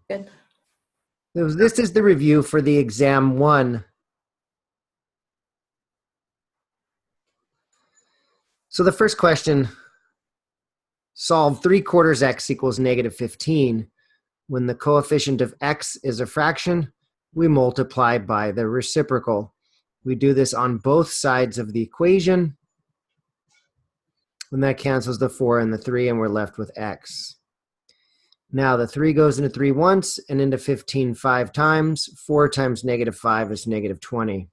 Good. This is the review for the exam 1. So the first question, solve 3/4 x equals -15. When the coefficient of x is a fraction, we multiply by the reciprocal. We do this on both sides of the equation. And that cancels the 4 and the 3, and we're left with x. Now the 3 goes into 3 once and into 15 5 times. 4 times -5 is -20.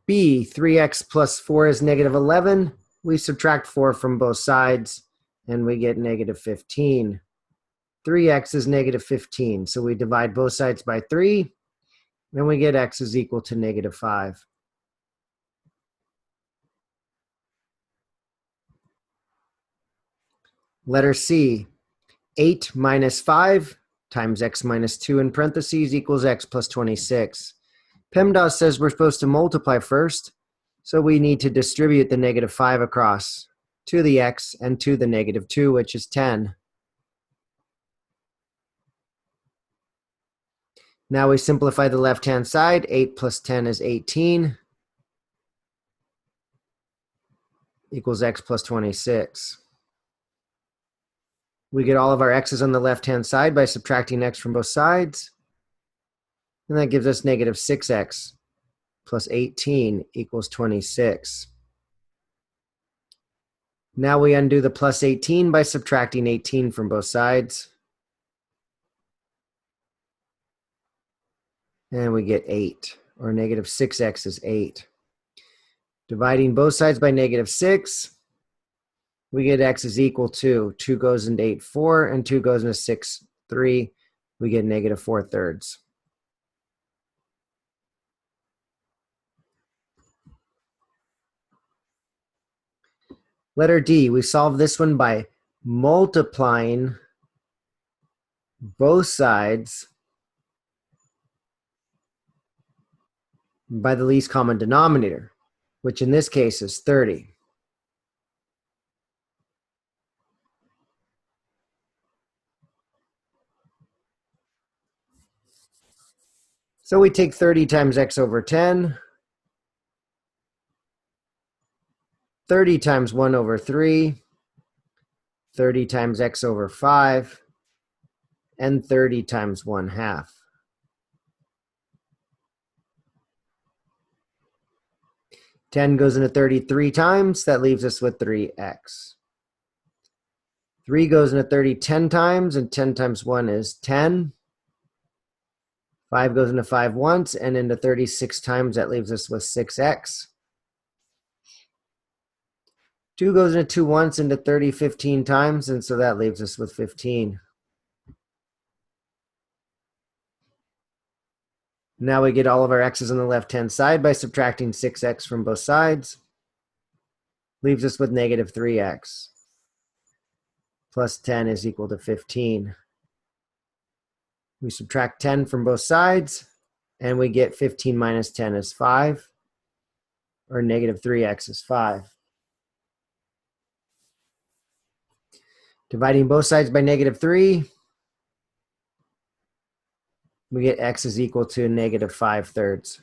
B, 3x plus 4 is -11. We subtract 4 from both sides, and we get -15. 3x is -15, so we divide both sides by 3, and we get x is equal to -5. Letter C, 8 minus 5 times x minus 2 in parentheses equals x plus 26. PEMDAS says we're supposed to multiply first, so we need to distribute the -5 across to the x and to the -2, which is 10. Now we simplify the left-hand side. 8 plus 10 is 18, equals x plus 26. We get all of our x's on the left-hand side by subtracting x from both sides. And that gives us -6x plus 18 equals 26. Now we undo the plus 18 by subtracting 18 from both sides. And we get 8, or -6x is 8. Dividing both sides by -6, we get x is equal to 2 goes into 8, 4, and 2 goes into 6, 3. We get -4/3. Letter D, we solve this one by multiplying both sides by the least common denominator, which in this case is 30. So we take 30 times x over 10, 30 times 1 over 3, 30 times x over 5, and 30 times 1/2. Ten goes into 30 3 times. That leaves us with 3x. 3 goes into 30 10 times, and 10 times 1 is 10. 5 goes into 5 once, and into 36 times. That leaves us with 6x. 2 goes into 2 once, into 30 15 times, and so that leaves us with 15. Now we get all of our x's on the left-hand side by subtracting 6x from both sides. Leaves us with -3x. Plus 10 is equal to 15. We subtract 10 from both sides, and we get 15 minus 10 is 5, or -3x is 5. Dividing both sides by -3, we get x is equal to -5/3.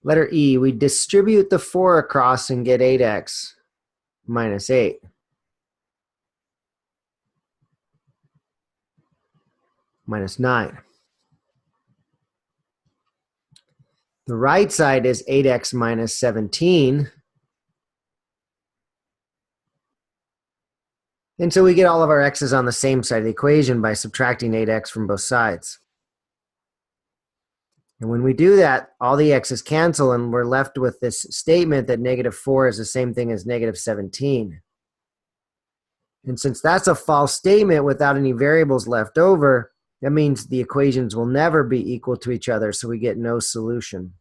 Letter E, we distribute the 4 across and get 8x minus 8. Minus 9. The right side is 8x minus 17. And so we get all of our x's on the same side of the equation by subtracting 8x from both sides. And when we do that, all the x's cancel, and we're left with this statement that -4 is the same thing as -17. And since that's a false statement without any variables left over, that means the equations will never be equal to each other, so we get no solution.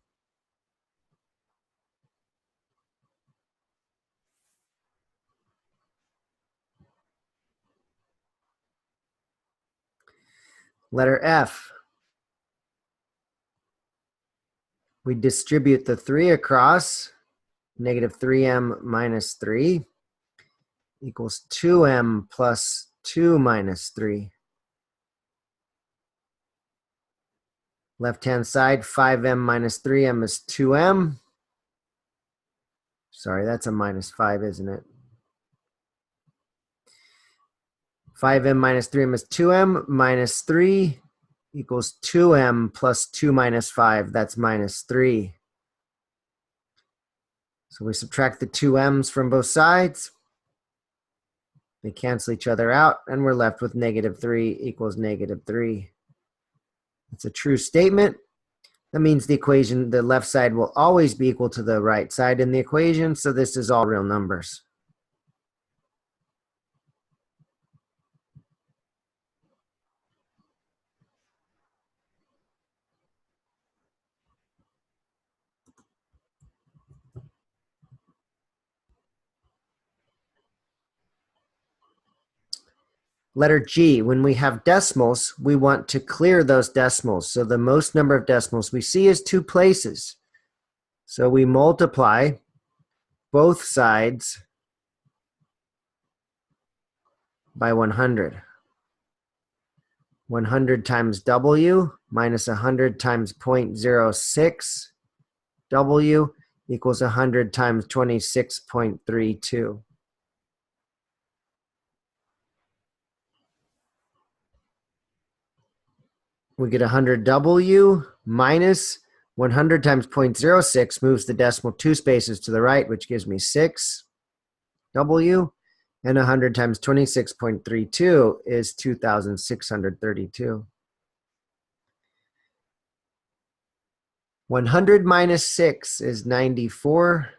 Letter F. We distribute the 3 across. Negative 3m minus 3 equals 2m plus 2 minus 3. Left-hand side, 5m minus 3m is 2m. Sorry, that's a minus 5, isn't it? 5m minus 3m is 2m minus 3 equals 2m plus 2 minus 5. That's minus 3. So we subtract the 2m's from both sides. They cancel each other out, and we're left with negative 3 equals negative 3. It's a true statement. That means the equation, the left side will always be equal to the right side in the equation, so this is all real numbers. Letter G, when we have decimals, we want to clear those decimals. So the most number of decimals we see is 2 places. So we multiply both sides by 100. 100 times W minus 100 times 0.06 W equals 100 times 26.32. We get 100W minus 100 times 0.06 moves the decimal 2 spaces to the right, which gives me 6W. And 100 times 26.32 is 2,632. 100 minus 6 is 94.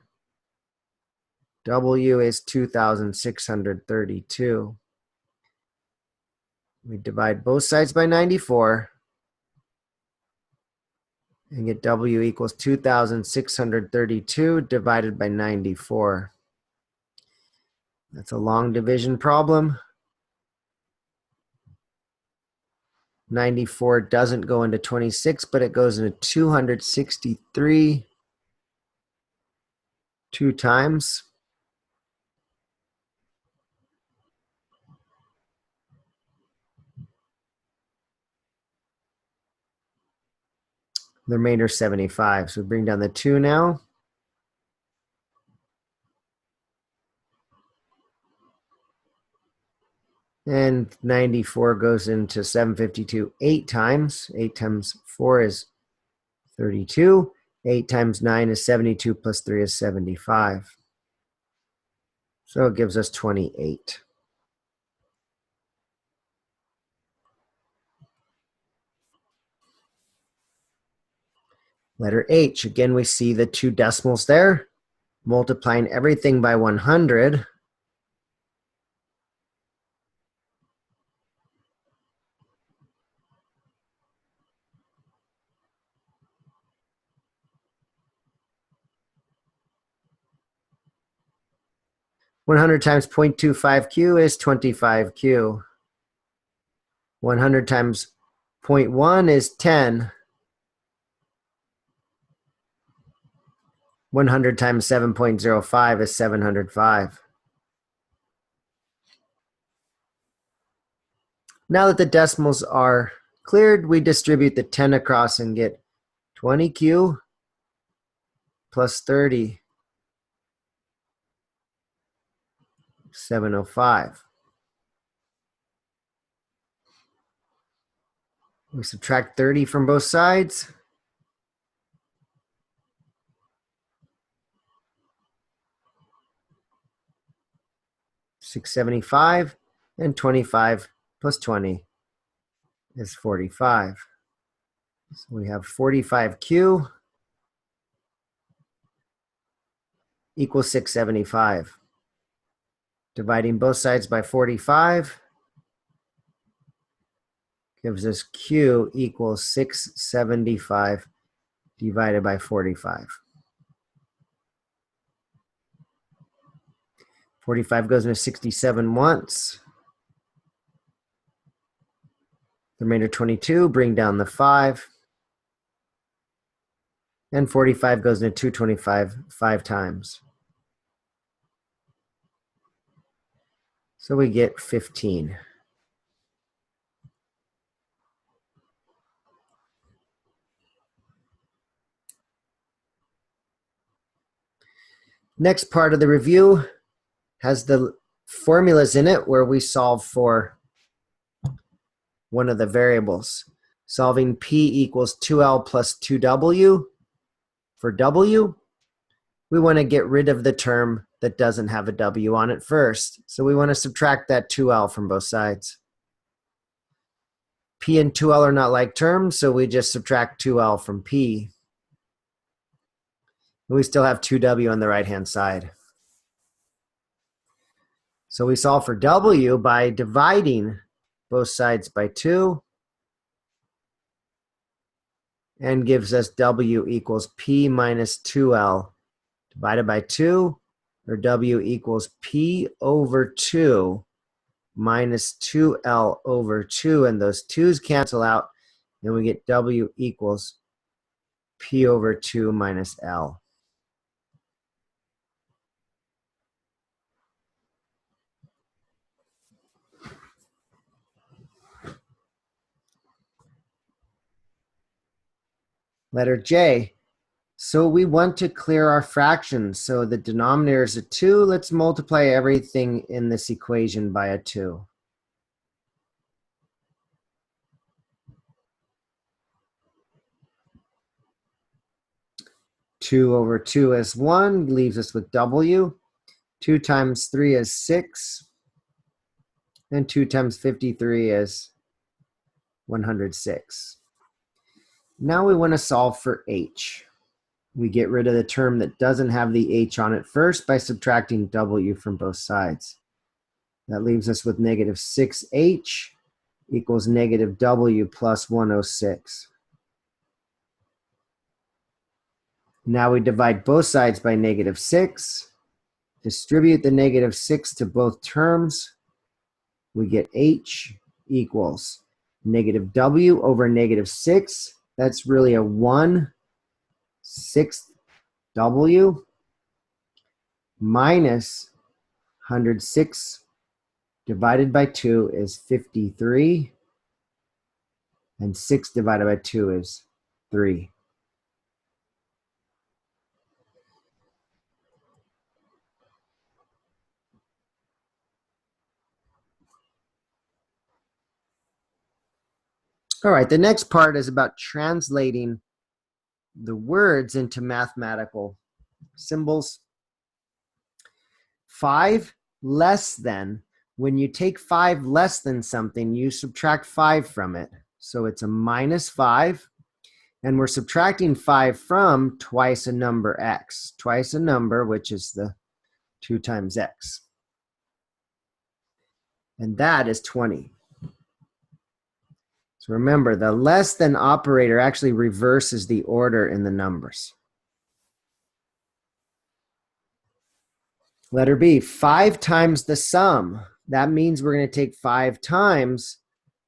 W is 2,632. We divide both sides by 94 and get W equals 2,632 divided by 94. That's a long division problem. 94 doesn't go into 26, but it goes into 263 2 times. The remainder is 75. So we bring down the 2 now. And 94 goes into 752 8 times. 8 times 4 is 32. 8 times 9 is 72 plus 3 is 75. So it gives us 28. Letter H. Again, we see the 2 decimals there. Multiplying everything by 100. One hundred times 0.25Q is 25Q. 100 times 0.1 is 10. 100 times 7.05 is 705. Now that the decimals are cleared, we distribute the 10 across and get 20Q plus 30, 705. We subtract 30 from both sides. $675, and 25 plus 20 is 45. So we have 45Q equals 675. Dividing both sides by 45 gives us Q equals 675 divided by 45. 45 goes into 67 once. The remainder 22, bring down the 5. And 45 goes into 225 5 times. So we get 15. Next part of the review has the formulas in it where we solve for one of the variables. Solving P equals 2L plus 2W for W. We want to get rid of the term that doesn't have a W on it first. So we want to subtract that 2L from both sides. P and 2L are not like terms, so we just subtract 2L from P. And we still have 2W on the right-hand side. So we solve for W by dividing both sides by 2 and gives us W equals P minus 2L divided by 2, or W equals P over 2 minus 2L over 2, and those 2's cancel out, and we get W equals P over 2 minus L. Letter J. So we want to clear our fractions. So the denominator is a 2. Let's multiply everything in this equation by a 2. Two over 2 is 1, leaves us with W. 2 times 3 is 6. And 2 times 53 is 106. Now we want to solve for H. We get rid of the term that doesn't have the H on it first by subtracting W from both sides. That leaves us with negative 6H equals negative W plus 106. Now we divide both sides by negative 6. Distribute the negative 6 to both terms. We get H equals negative W over negative 6. That's really a 1/6 W minus 106 divided by 2 is 53. And 6 divided by 2 is 3. All right, the next part is about translating the words into mathematical symbols. 5 less than, when you take 5 less than something, you subtract 5 from it. So it's a minus 5, and we're subtracting 5 from twice a number x, twice a number, which is the 2 times x. And that is 20. So remember, the less than operator actually reverses the order in the numbers. Letter B, 5 times the sum. That means we're going to take 5 times.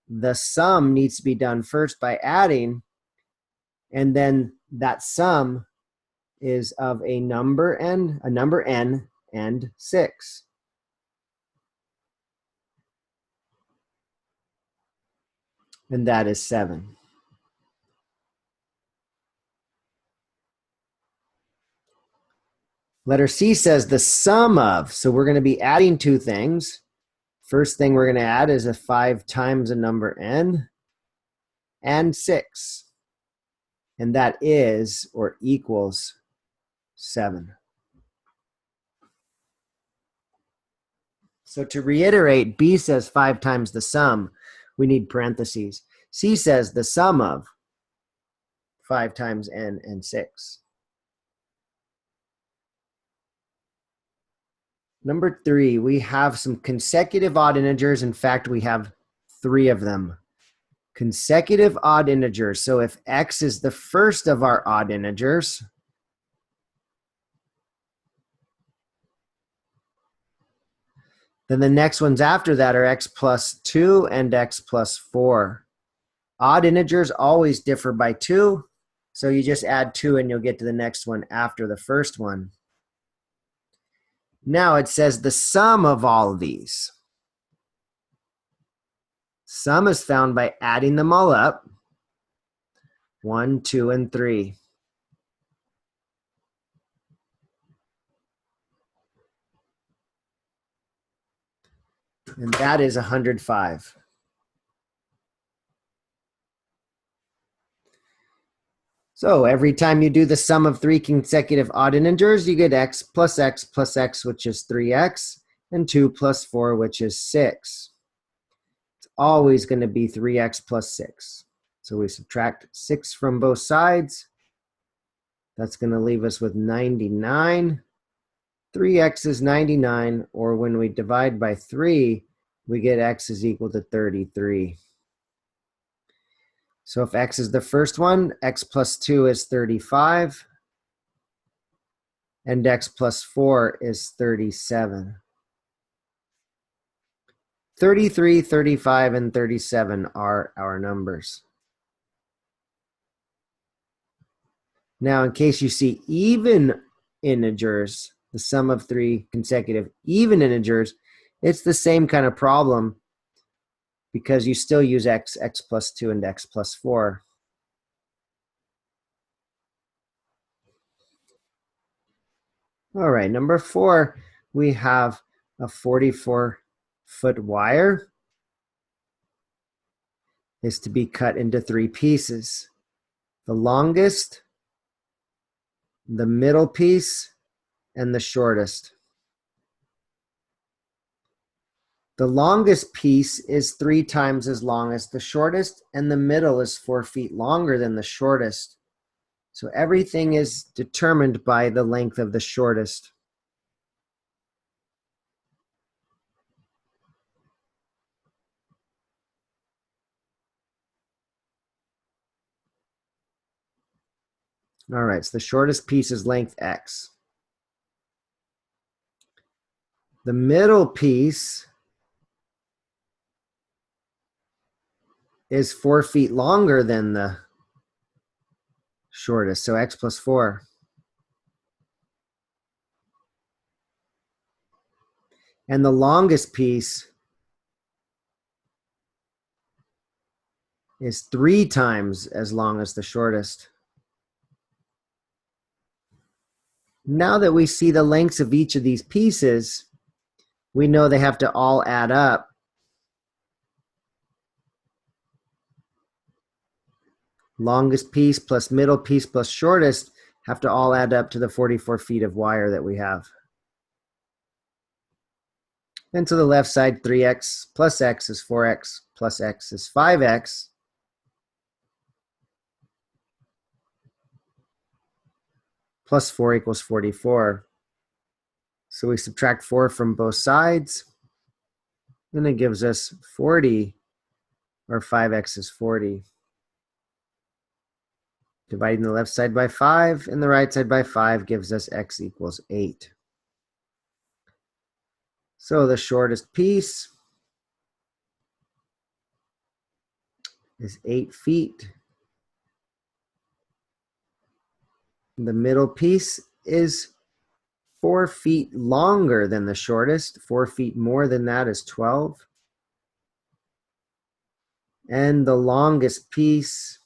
The sum needs to be done first by adding, and then that sum is of a number n and 6. And that is 7. Letter C says the sum of, so we're going to be adding 2 things. First thing we're going to add is a 5 times a number n and 6. And that is, or equals, 7. So to reiterate, B says 5 times the sum. We need parentheses. C says the sum of 5 times n and 6. Number 3, we have some consecutive odd integers. In fact, we have 3 of them. Consecutive odd integers. So if x is the first of our odd integers, then the next ones after that are x plus 2 and x plus 4. Odd integers always differ by 2, so you just add 2 and you'll get to the next one after the first one. Now it says the sum of all of these. Sum is found by adding them all up. 1, 2, and 3. And that is 105. So every time you do the sum of 3 consecutive odd integers, you get x plus x plus x, which is 3x, and 2 plus 4, which is 6. It's always going to be 3x plus 6. So we subtract 6 from both sides. That's going to leave us with 99. 3x is 99, or when we divide by 3, we get x is equal to 33. So if x is the first one, x plus 2 is 35, and x plus 4 is 37. 33, 35, and 37 are our numbers. Now, in case you see even integers, the sum of 3 consecutive even integers, it's the same kind of problem because you still use x, x plus 2, and x plus 4. All right, number 4, we have a 44-foot wire is to be cut into 3 pieces. The longest, the middle piece, and the shortest. The longest piece is 3 times as long as the shortest, and the middle is 4 feet longer than the shortest. So everything is determined by the length of the shortest. All right, so the shortest piece is length x. The middle piece is 4 feet longer than the shortest, so x plus 4. And the longest piece is 3 times as long as the shortest. Now that we see the lengths of each of these pieces, we know they have to all add up. Longest piece plus middle piece plus shortest have to all add up to the 44 feet of wire that we have. And to the left side, 3x plus x is 4x plus x is 5x. Plus 4 equals 44. So we subtract 4 from both sides, and it gives us 40, or 5x is 40. Dividing the left side by 5 and the right side by 5 gives us x equals 8. So the shortest piece is 8 feet. The middle piece is 4 feet longer than the shortest. 4 feet more than that is 12. And the longest piece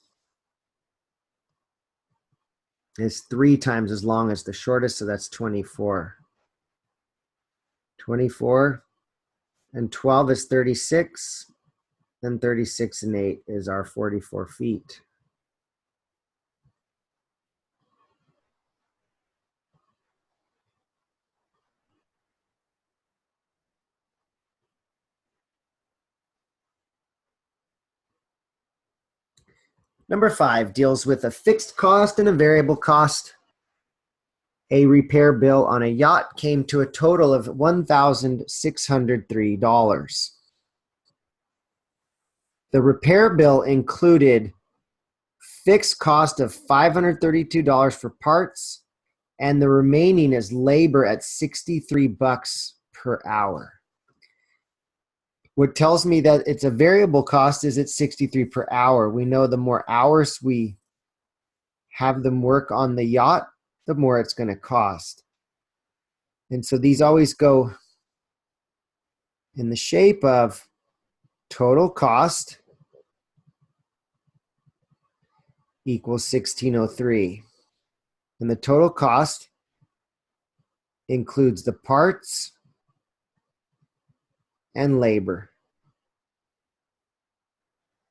is 3 times as long as the shortest, so that's 24. 24 and 12 is 36, and 36 and 8 is our 44 feet. Number 5 deals with a fixed cost and a variable cost. A repair bill on a yacht came to a total of $1,603. The repair bill included fixed cost of $532 for parts, and the remaining is labor at $63 per hour. What tells me that it's a variable cost is it's 63 per hour. We know the more hours we have them work on the yacht, the more it's going to cost. And so these always go in the shape of total cost equals 1603. And the total cost includes the parts and labor.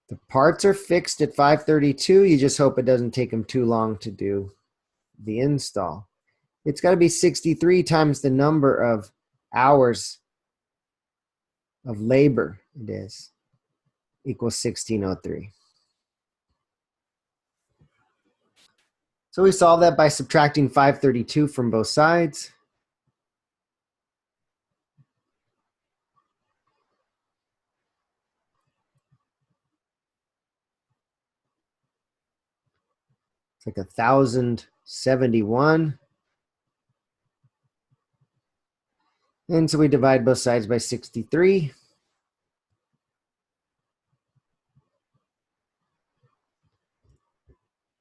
The parts are fixed at 532. You just hope it doesn't take them too long to do the install. It's got to be 63 times the number of hours of labor it is, equals 1603. So we solve that by subtracting 532 from both sides. It's like 1,071. And so we divide both sides by 63.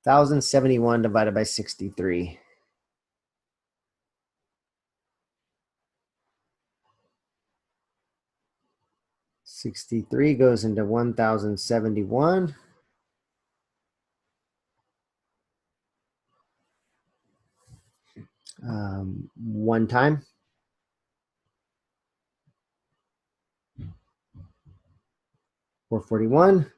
$1,071 divided by 63. 63 goes into 1,071. One time. 441.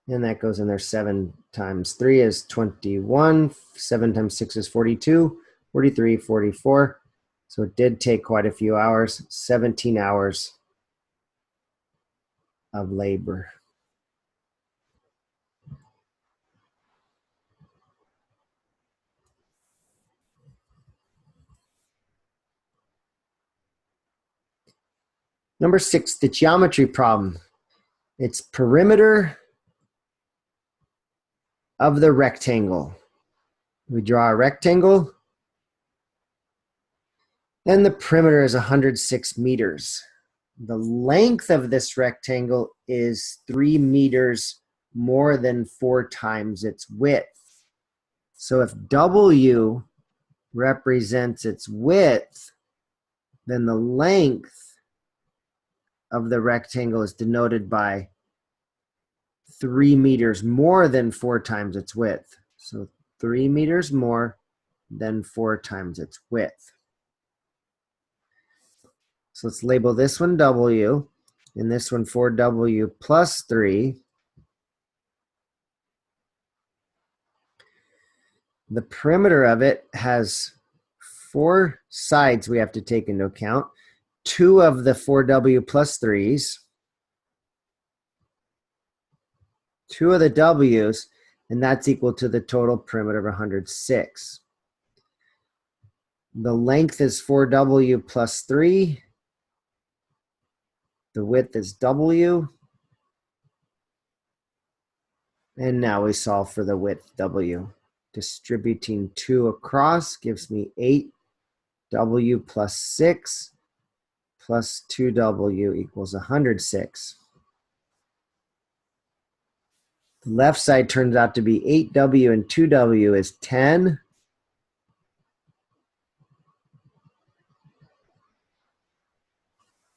And that goes in there 7 times 3 is 21. 7 times 6 is 42. 43, 44. So it did take quite a few hours. 17 hours of labor. Number 6, the geometry problem. It's perimeter of the rectangle. We draw a rectangle, and the perimeter is 106 meters. The length of this rectangle is 3 meters more than 4 times its width. So if W represents its width, then the length of the rectangle is denoted by 3 meters more than 4 times its width. So 3 meters more than 4 times its width. So let's label this one W, and this one 4W plus 3. The perimeter of it has 4 sides we have to take into account. 2 of the 4W plus 3s, 2 of the W's, and that's equal to the total perimeter of 106. The length is 4W plus 3. The width is W. And now we solve for the width W. Distributing 2 across gives me 8W plus 6 plus 2W equals 106. The left side turns out to be 8W and 2W is 10.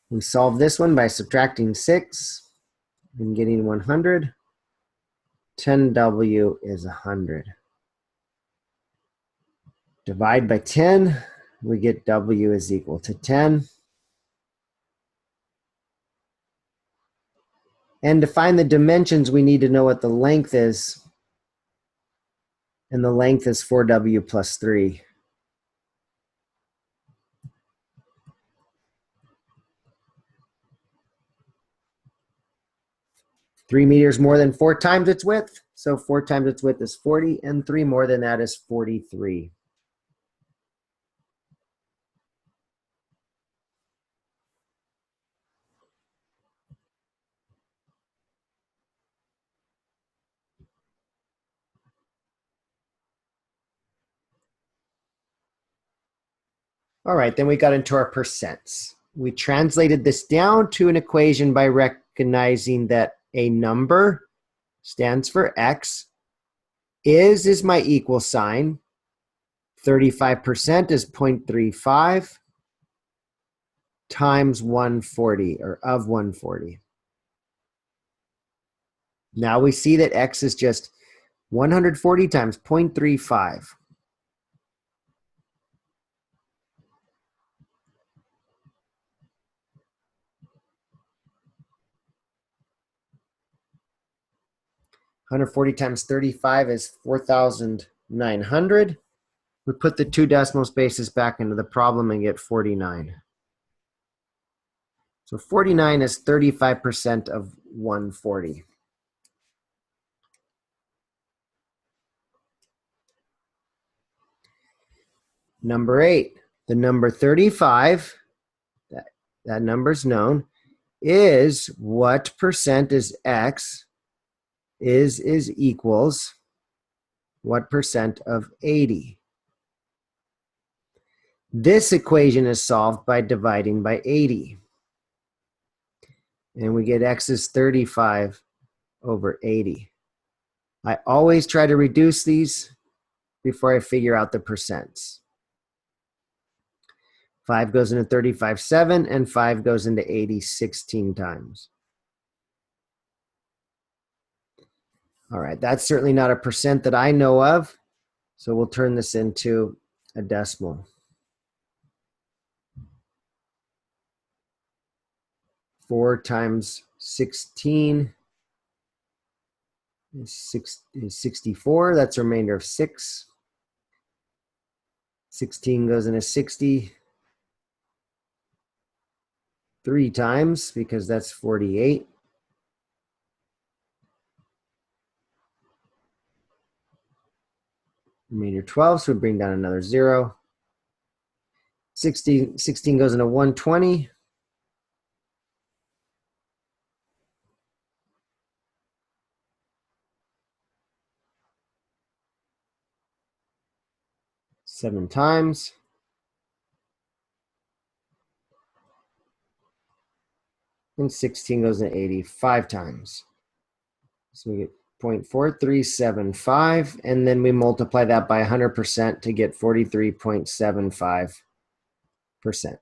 We solve this one by subtracting 6 and getting 100. 10W is 100. Divide by 10, we get W is equal to 10. And to find the dimensions, we need to know what the length is. And the length is 4W plus 3. Three meters more than 4 times its width. So 4 times its width is 40, and 3 more than that is 43. All right, then we got into our percents. We translated this down to an equation by recognizing that a number stands for x, is my equal sign, 35% is 0.35 times 140, or of 140. Now we see that x is just 140 times 0.35. (140 times 35 is 4,900. We put the 2 decimal spaces back into the problem and get 49. So 49 is 35% of 140. Number 8, the number 35, that number's known, is what percent is x, is equals what percent of 80. This equation is solved by dividing by 80. And we get x is 35 over 80. I always try to reduce these before I figure out the percents. 5 goes into 35 7, and 5 goes into 80 16 times. All right, that's certainly not a percent that I know of, so we'll turn this into a decimal. 4 times 16 is 64. That's a remainder of 6. 16 goes into 60 3 times because that's 48. Remainder 12, so we bring down another 0. 16 goes into 120. Seven times. And 16 goes into 80 5 times. So we get 0.4375, and then we multiply that by 100% to get 43.75%.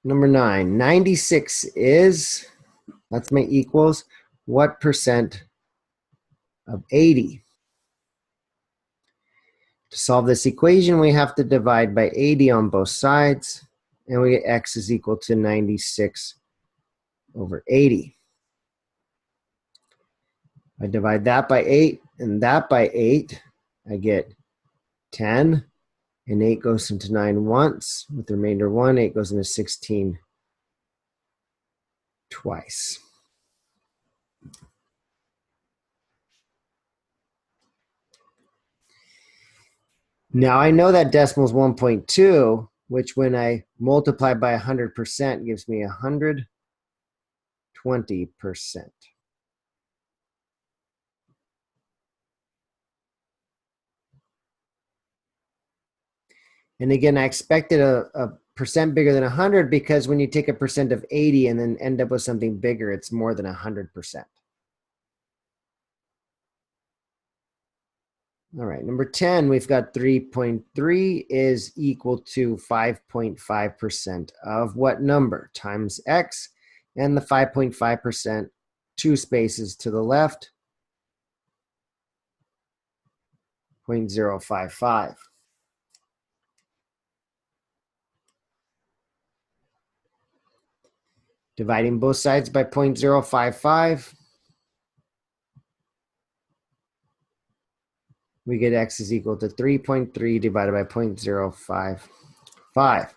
Number 9, 96 is, that's my equals, what percent of 80? To solve this equation, we have to divide by 80 on both sides, and we get x is equal to 96 over 80. I divide that by 8 and that by 8, I get 10, and 8 goes into 9 once, with the remainder 1, 8 goes into 16 twice. Now I know that decimal is 1.2, which when I multiply by 100% gives me 120%. And again, I expected a percent bigger than 100 because when you take a percent of 80 and then end up with something bigger, it's more than 100%. All right, number 10, we've got 3.3 is equal to 5.5% of what number? Times x, and the 5.5%, 2 spaces to the left, 0.055. Dividing both sides by 0.055, we get x is equal to 3.3 divided by 0.055.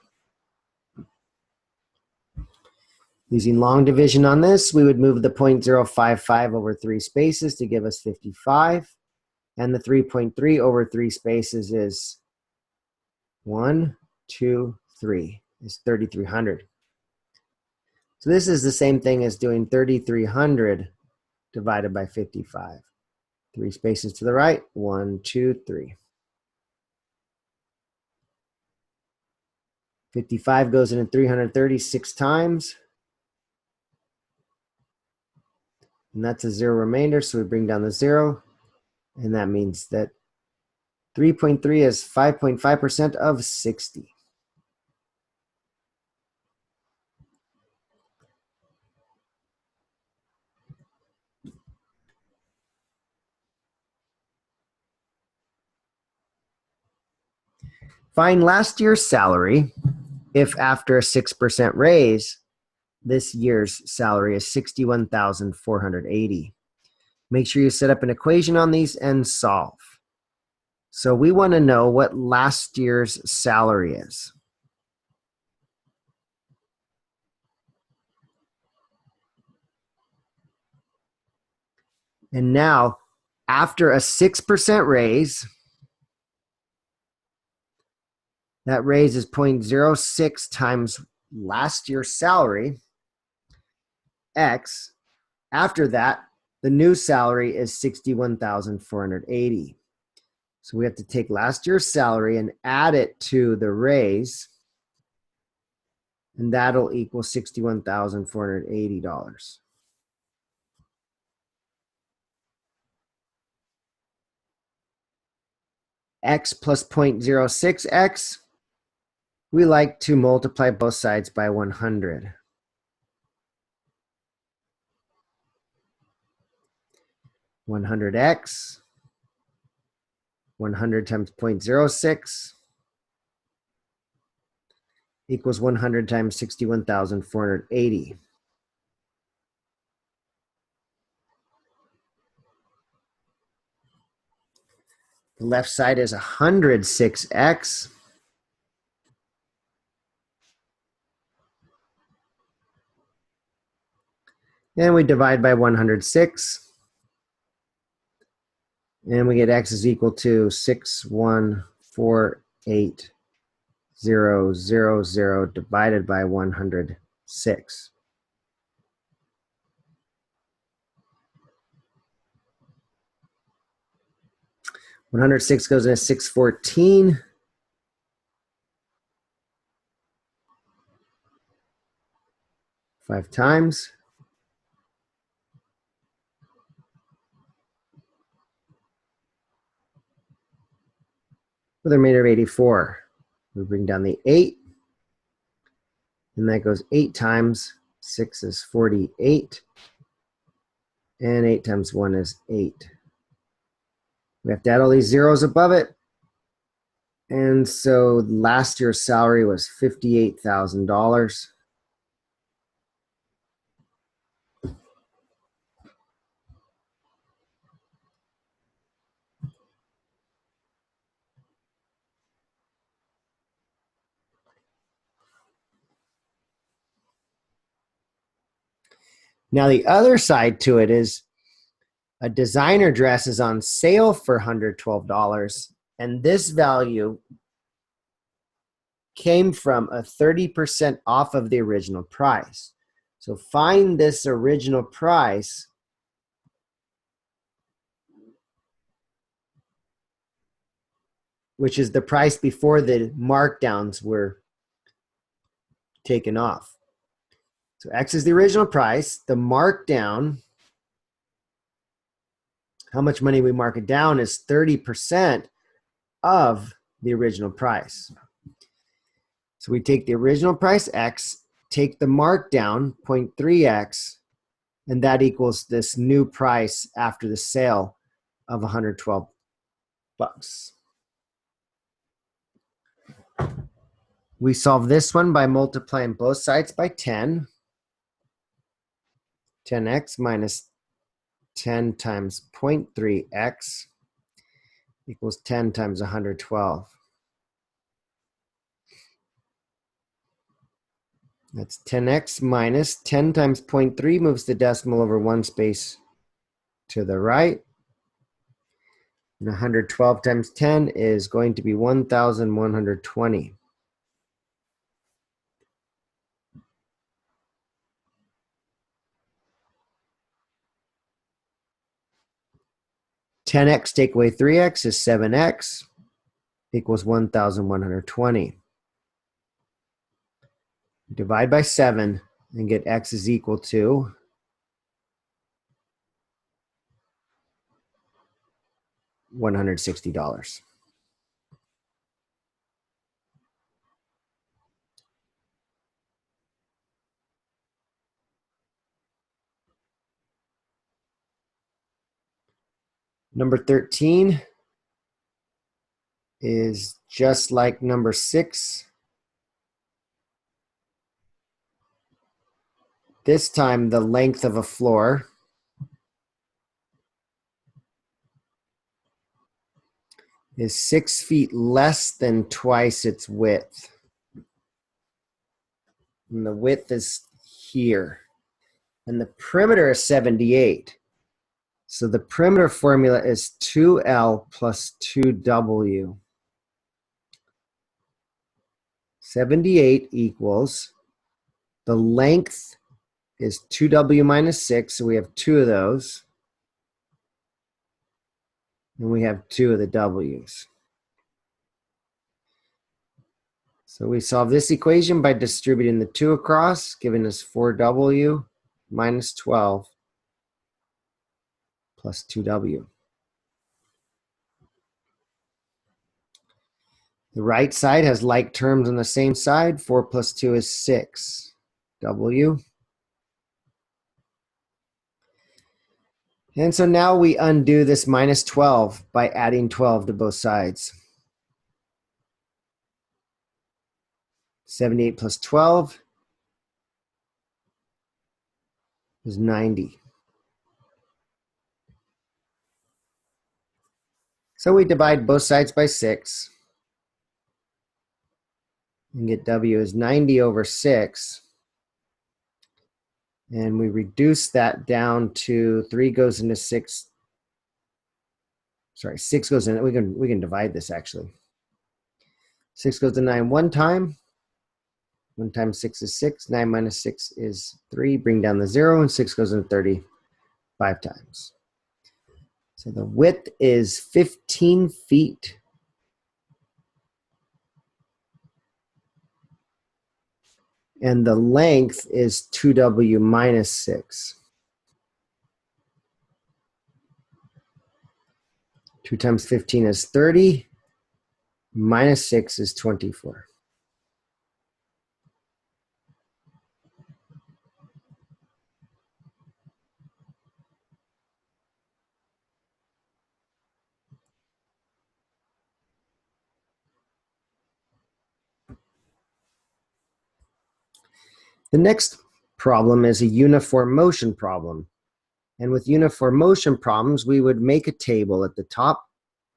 Using long division on this, we would move the 0.055 over 3 spaces to give us 55. And the 3.3 over 3 spaces is 1, 2, 3. is 3,300. So this is the same thing as doing 3,300 divided by 55. 3 spaces to the right, 1, 2, 3. 55 goes into 336 times. And that's a 0 remainder, so we bring down the 0. And that means that 3.3 is 5.5% of 60. Find last year's salary if after a 6% raise, this year's salary is $61,480. Make sure you set up an equation on these and solve. So we want to know what last year's salary is. And now, after a 6% raise, that raise is 0.06 times last year's salary, X. After that, the new salary is $61,480. So we have to take last year's salary and add it to the raise, and that'll equal $61,480. X plus 0.06x, we like to multiply both sides by 100. 100x, 100 times 0.06 equals 100 times 61,480. The left side is 106x. And we divide by 106. And we get x is equal to 6148000 divided by 106. One 106 goes into 614. Five times. With a remainder of 84. We bring down the 8. And that goes 8 times. 6 is 48. And 8 times 1 is 8. We have to add all these zeros above it. And so last year's salary was $58,000. Now the other side to it is a designer dress is on sale for $112, and this value came from a 30% off of the original price. So find this original price which is the price before the markdowns were taken off. So X is the original price. The markdown, how much money we mark it down, is 30% of the original price. So we take the original price X, take the markdown 0.3x, and that equals this new price after the sale of $112. We solve this one by multiplying both sides by 10. 10x minus 10 times 0.3x equals 10 times 112. That's 10x minus 10 times 0.3 moves the decimal over one space to the right. And 112 times 10 is going to be 1,120. 10x take away 3x is 7x equals 1,120. Divide by 7 and get x is equal to $160. Number 13 is just like number 6. This time the length of a floor is 6 feet less than twice its width. And the width is here. And the perimeter is 78. So the perimeter formula is 2L plus 2W. 78 equals, the length is 2W minus 6, so we have 2 of those. And we have 2 of the W's. So we solve this equation by distributing the 2 across, giving us 4W minus 12 plus 2W. The right side has like terms on the same side. 4 plus 2 is 6. W. And so now we undo this minus 12 by adding 12 to both sides. 78 plus 12 is 90. So we divide both sides by 6 and get W is 90 over 6. And we reduce that down to 3 goes into 6. Sorry, 6 goes in. We can divide this actually. 6 goes to 9 one time. 1 times 6 is 6. 9 minus 6 is 3. Bring down the 0, and 6 goes into 30 5 times. So the width is 15 feet. And the length is 2W minus 6. 2 times 15 is 30. Minus 6 is 24. The next problem is a uniform motion problem. And with uniform motion problems, we would make a table at the top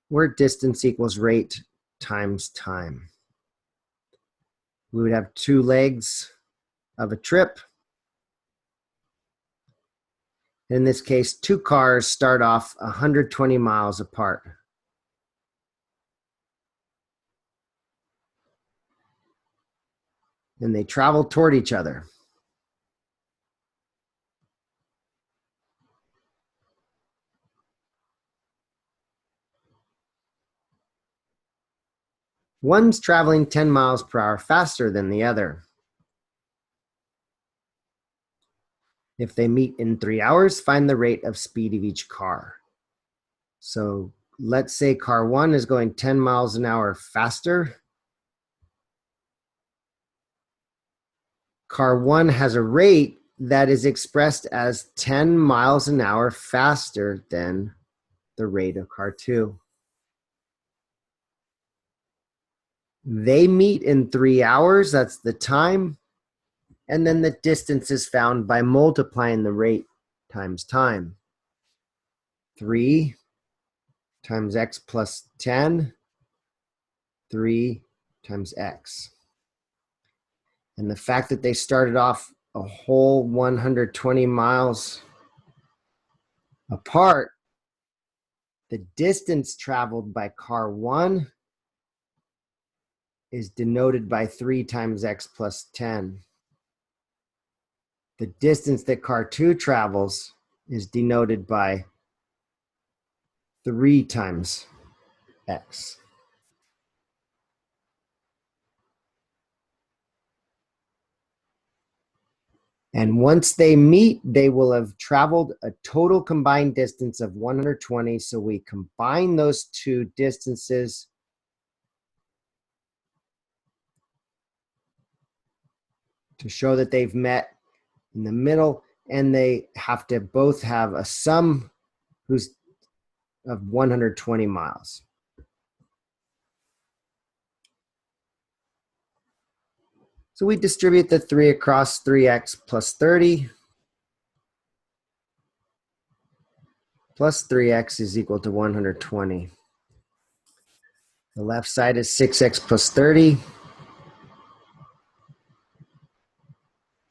where distance equals rate times time. We would have 2 legs of a trip. In this case, 2 cars start off 120 miles apart. And they travel toward each other. One's traveling 10 miles per hour faster than the other. If they meet in 3 hours, find the rate of speed of each car. So let's say car 1 is going 10 miles an hour faster. Car 1 has a rate that is expressed as 10 miles an hour faster than the rate of car 2. They meet in 3 hours, that's the time, and then the distance is found by multiplying the rate times time. 3 times x plus 10, 3 times x. And the fact that they started off a whole 120 miles apart, the distance traveled by car 1 is denoted by 3 times x plus 10. The distance that car 2 travels is denoted by 3 times x. And once they meet, they will have traveled a total combined distance of 120. So we combine those two distances to show that they've met in the middle, and they have to both have a sum of 120 miles. So we distribute the 3 across 3x plus 30. Plus 3x is equal to 120. The left side is 6x plus 30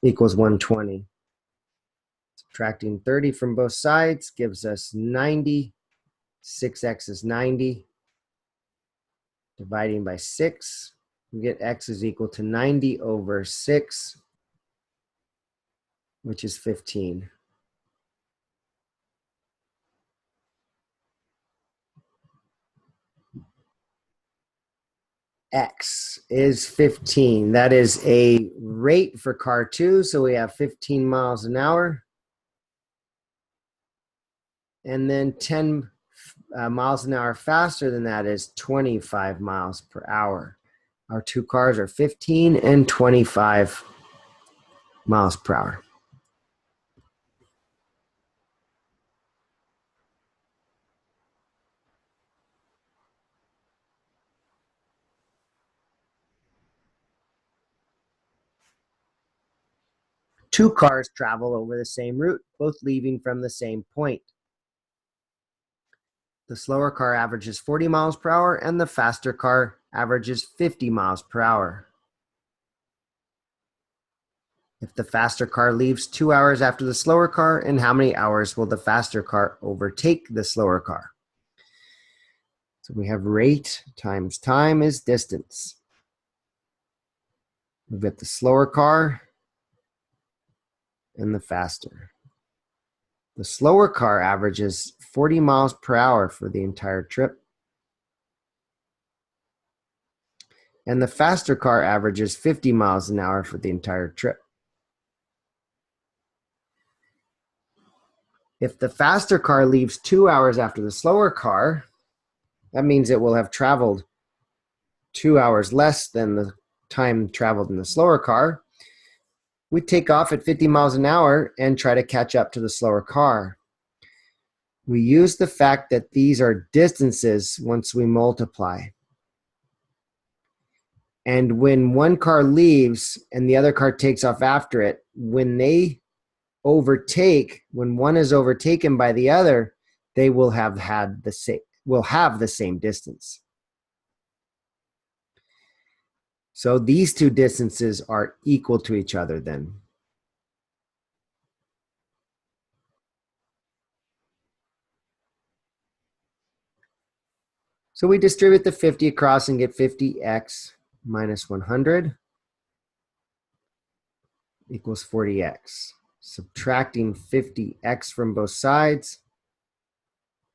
equals 120. Subtracting 30 from both sides gives us 90. 6x is 90. Dividing by 6, we get x is equal to 90 over 6, which is 15. X is 15. That is a rate for car 2, so we have 15 miles an hour. And then 10 miles an hour faster than that is 25 miles per hour. Our two cars are 15 and 25 miles per hour. Two cars travel over the same route, both leaving from the same point. The slower car averages 40 miles per hour and the faster car averages 50 miles per hour. If the faster car leaves 2 hours after the slower car, in how many hours will the faster car overtake the slower car? So we have rate times time is distance. We've got the slower car and the faster. The slower car averages 40 miles per hour for the entire trip. And the faster car averages 50 miles an hour for the entire trip. If the faster car leaves 2 hours after the slower car, that means it will have traveled 2 hours less than the time traveled in the slower car. We take off at 50 miles an hour and try to catch up to the slower car. We use the fact that these are distances once we multiply. And when one car leaves and the other car takes off after it, when they overtake, when one is overtaken by the other, they will have the same distance. So these two distances are equal to each other then. So we distribute the 50 across and get 50x minus 100 equals 40x. Subtracting 50x from both sides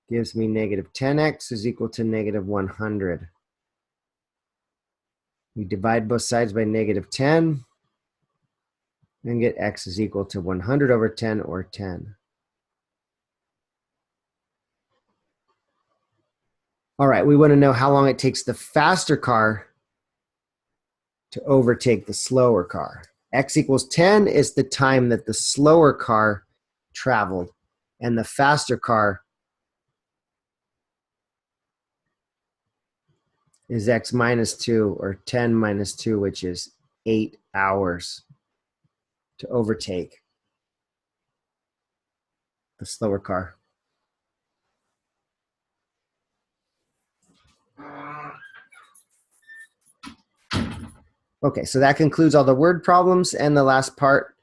gives me negative 10x is equal to negative 100. We divide both sides by negative 10 and get x is equal to 100 over 10 or 10. All right, we want to know how long it takes the faster car to overtake the slower car. X equals 10 is the time that the slower car traveled, and the faster car is x minus 2, or 10 minus 2, which is 8 hours to overtake the slower car. Okay, so that concludes all the word problems, and the last part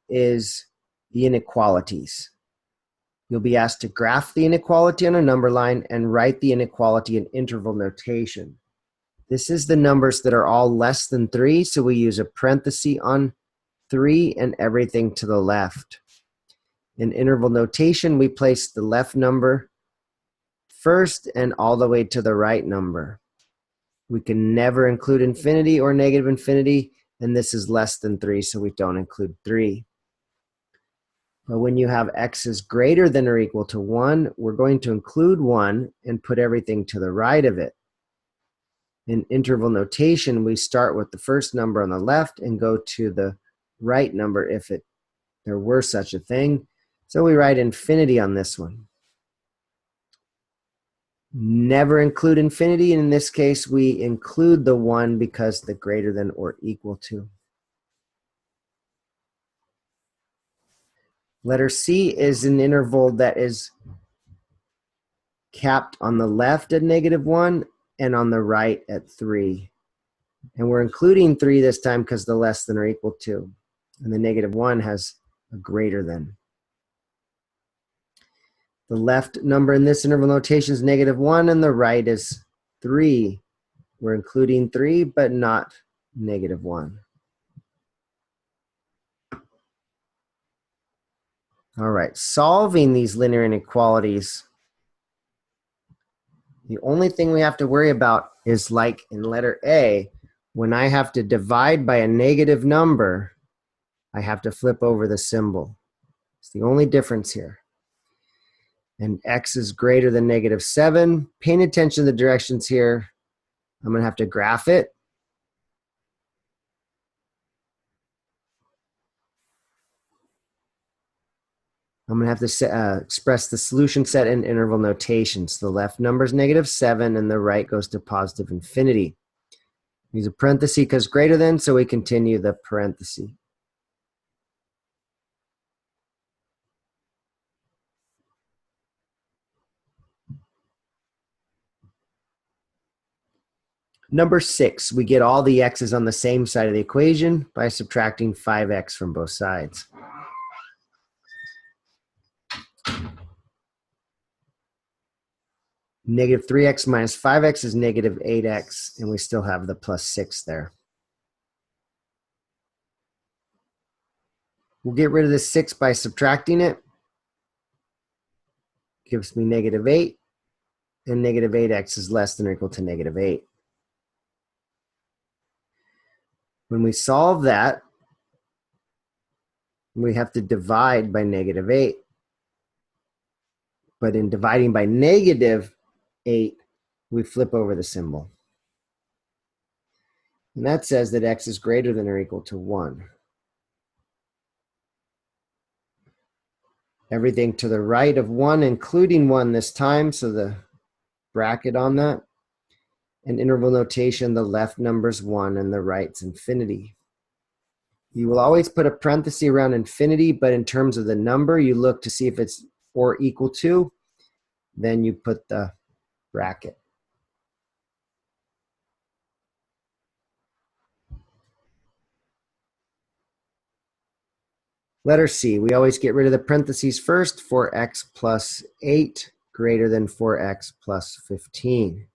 is the inequalities. You'll be asked to graph the inequality on a number line and write the inequality in interval notation. This is the numbers that are all less than 3, so we use a parenthesis on 3 and everything to the left. In interval notation, we place the left number first and all the way to the right number. We can never include infinity or negative infinity, and this is less than 3, so we don't include 3. But when you have x is greater than or equal to 1, we're going to include 1 and put everything to the right of it. In interval notation, we start with the first number on the left and go to the right number if there were such a thing. So we write infinity on this one. Never include infinity, and in this case we include the 1 because the greater than or equal to. Letter C is an interval that is capped on the left at -1 and on the right at 3. And we're including 3 this time because the less than or equal to. And the -1 has a greater than. The left number in this interval notation is -1 and the right is 3. We're including 3 but not -1. All right, solving these linear inequalities, the only thing we have to worry about is, like in letter A, when I have to divide by a negative number, I have to flip over the symbol. It's the only difference here. And x is greater than -7. Paying attention to the directions here, I'm going to have to graph it. I'm going to have to express the solution set in interval notation. So the left number is -7 and the right goes to positive infinity. Use a parenthesis because greater than, so we continue the parenthesis. Number 6, we get all the x's on the same side of the equation by subtracting 5x from both sides. -3x minus 5x is -8x, and we still have the +6 there. We'll get rid of the 6 by subtracting it. Gives me -8, and -8x is less than or equal to -8. When we solve that, we have to divide by -8. But in dividing by -8, we flip over the symbol. And that says that x is greater than or equal to 1. Everything to the right of 1, including 1 this time, so the bracket on that. In interval notation, the left number's 1 and the right's infinity. You will always put a parenthesis around infinity, but in terms of the number, you look to see if it's or equal to, then you put the bracket. Letter C, we always get rid of the parentheses first. 4x plus 8 greater than 4x plus 15.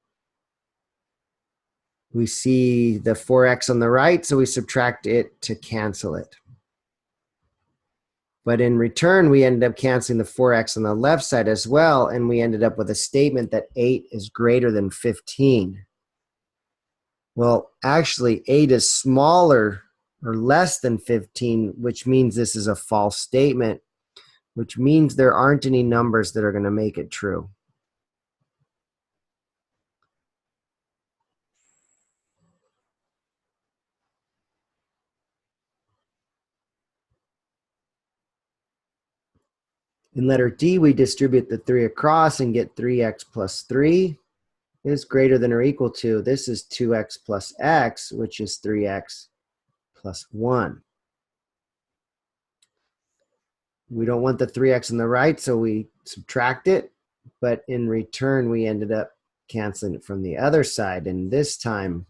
We see the 4x on the right, so we subtract it to cancel it. But in return, we ended up canceling the 4x on the left side as well, and we ended up with a statement that 8 is greater than 15. Well, actually, 8 is smaller or less than 15, which means this is a false statement, which means there aren't any numbers that are going to make it true. In letter D, we distribute the 3 across and get 3x plus 3 is greater than or equal to, this is 2x plus x, which is 3x plus 1. We don't want the 3x on the right, so we subtract it, but in return, we ended up canceling it from the other side, and this time,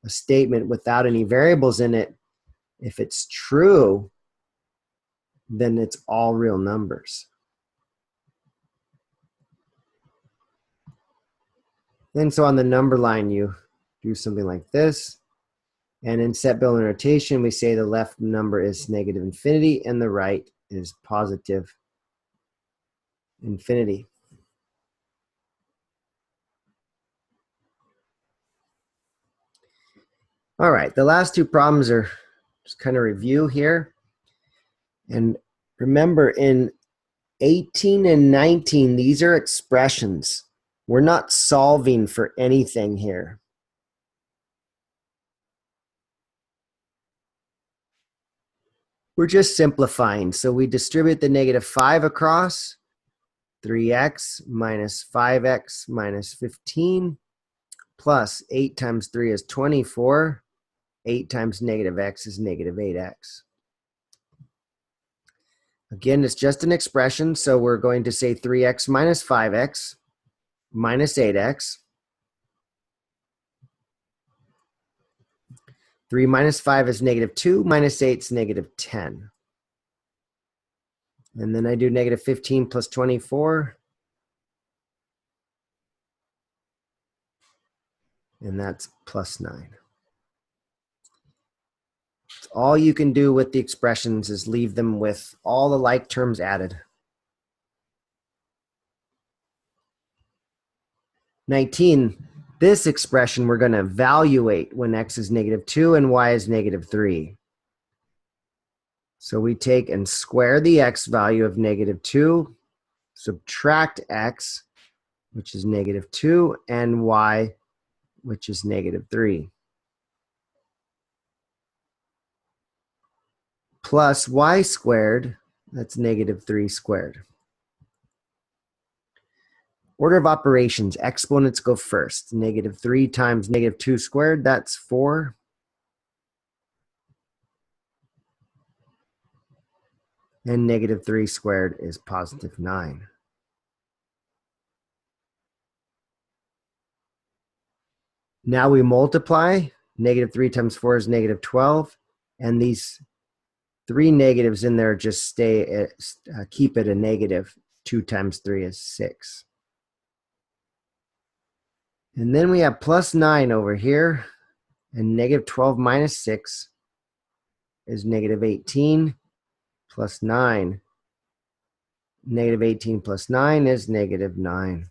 a statement without any variables in it, if it's true, then it's all real numbers. And so on the number line, you do something like this. And in set Boolean notation, we say the left number is negative infinity and the right is positive infinity. All right, the last two problems are just kind of review here. And remember, in 18 and 19, these are expressions. We're not solving for anything here. We're just simplifying. So we distribute the negative 5 across. 3x minus 5x minus 15 plus 8 times 3 is 24. 8 times negative x is negative 8x. Again, it's just an expression, so we're going to say 3x minus 5x minus 8x. 3 minus 5 is negative 2, minus 8 is negative 10. And then I do negative 15 plus 24. And that's plus 9. All you can do with the expressions is leave them with all the like terms added. 19, this expression we're going to evaluate when x is negative 2 and y is negative 3. So we take and square the x value of negative 2, subtract x, which is negative 2, and y, which is negative 3. Plus y squared, that's negative 3 squared. Order of operations, exponents go first. Negative 3 times negative 2 squared, that's 4. And negative 3 squared is positive 9. Now we multiply. Negative 3 times 4 is negative 12. And these 3 negatives in there just stay keep it a negative. 2 times 3 is 6. And then we have plus 9 over here. And negative 12 minus 6 is negative 18 plus 9. Negative 18 plus 9 is negative 9.